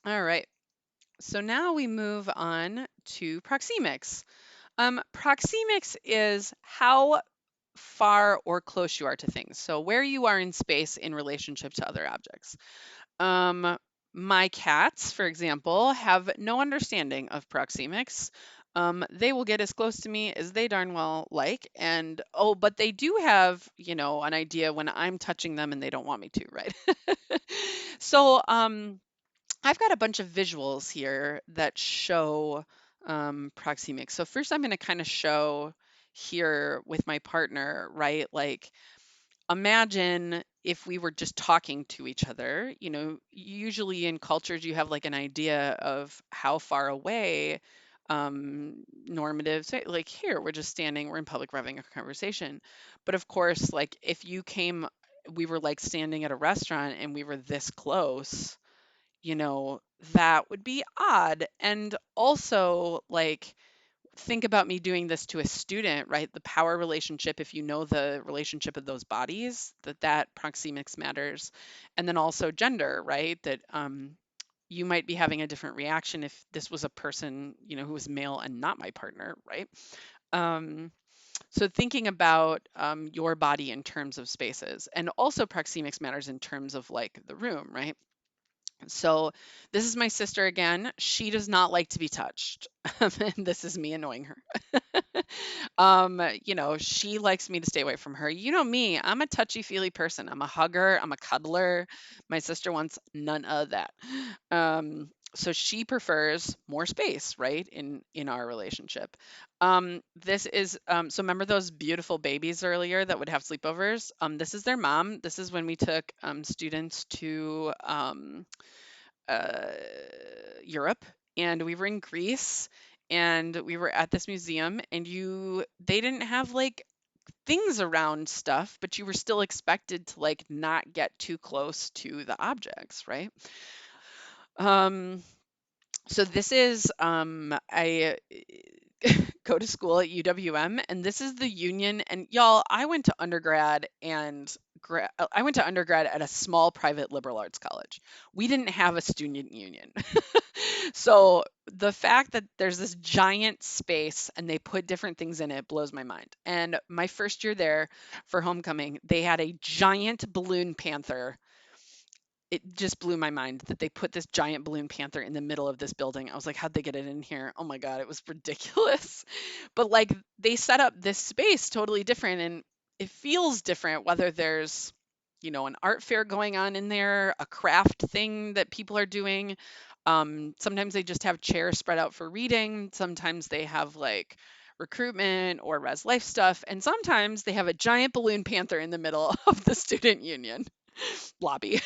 All right. So now we move on to proxemics. Proxemics is how far or close you are to things. So where you are in space in relationship to other objects. Um, my cats, for example, have no understanding of proxemics. They will get as close to me as they darn well like, and oh, but they do have, an idea when I'm touching them and they don't want me to, right? So, I've got a bunch of visuals here that show proxemics. So first, I'm going to kind of show here with my partner, right? Like imagine if we were just talking to each other. Usually in cultures you have like an idea of how far away normative say, like here we're just standing, we're in public, we're having a conversation. But of course, like if you came, we were like standing at a restaurant and we were this close, you know that would be odd. And also, like, think about me doing this to a student, right? The power relationship, if you know the relationship of those bodies, that proxemics matters. And then also gender, right? That you might be having a different reaction if this was a person, who was male and not my partner, right? Um, so thinking about your body in terms of spaces, and also proxemics matters in terms of like the room, right? So this is my sister again. She does not like to be touched. And this is me annoying her. She likes me to stay away from her. You know me, I'm a touchy-feely person. I'm a hugger, I'm a cuddler. My sister wants none of that. So she prefers more space, right, in our relationship. This is so remember those beautiful babies earlier that would have sleepovers? This is their mom. This is when we took students to uh, Europe, and we were in Greece, and we were at this museum, and they didn't have like things around stuff, but you were still expected to like not get too close to the objects, right? Um, so this is I go to school at UWM, and this is the union. And y'all, I went to undergrad at a small private liberal arts college. We didn't have a student union. So the fact that there's this giant space and they put different things in it blows my mind. And my first year there for homecoming, they had a giant balloon panther. It just blew my mind that they put this giant balloon panther in the middle of this building. I was like, how'd they get it in here? Oh my God, it was ridiculous. But like they set up this space totally different, and it feels different whether there's, an art fair going on in there, a craft thing that people are doing. Sometimes they just have chairs spread out for reading. Sometimes they have like recruitment or res life stuff. And sometimes they have a giant balloon panther in the middle of the student union lobby.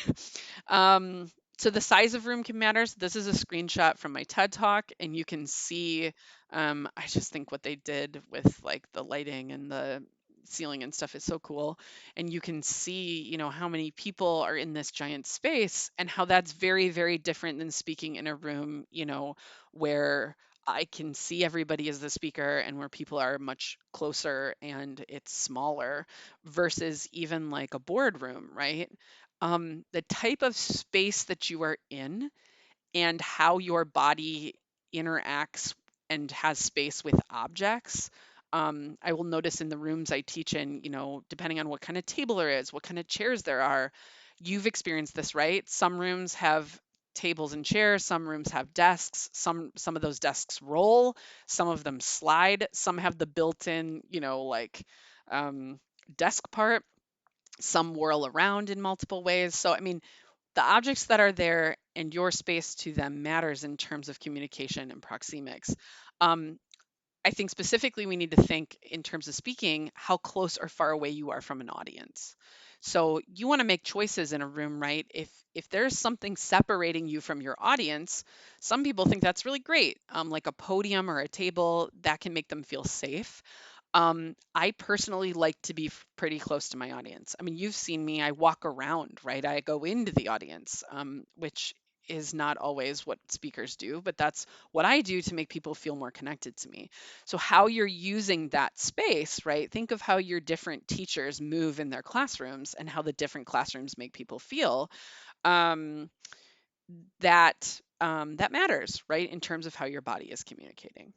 Um, so the size of room can matter. So this is a screenshot from my TED talk, and you can see. I just think what they did with like the lighting and the ceiling and stuff is so cool. And you can see, how many people are in this giant space, and how that's very, very different than speaking in a room, where I can see everybody as the speaker and where people are much closer and it's smaller versus even like a boardroom, right? The type of space that you are in and how your body interacts and has space with objects. I will notice in the rooms I teach in, depending on what kind of table there is, what kind of chairs there are, you've experienced this, right? Some rooms have tables and chairs, some rooms have desks, some of those desks roll, some of them slide, some have the built-in, like um, desk part, some whirl around in multiple ways. So, I mean, the objects that are there and your space to them matters in terms of communication and proxemics. Um, I think specifically we need to think in terms of speaking how close or far away you are from an audience. So you want to make choices in a room, right? If there's something separating you from your audience, some people think that's really great, like a podium or a table that can make them feel safe. I personally like to be pretty close to my audience. I mean, you've seen me, I walk around, right? I go into the audience, which is not always what speakers do, but that's what I do to make people feel more connected to me. So, how you're using that space, right? Think of how your different teachers move in their classrooms and how the different classrooms make people feel. Um, that that matters, right, in terms of how your body is communicating.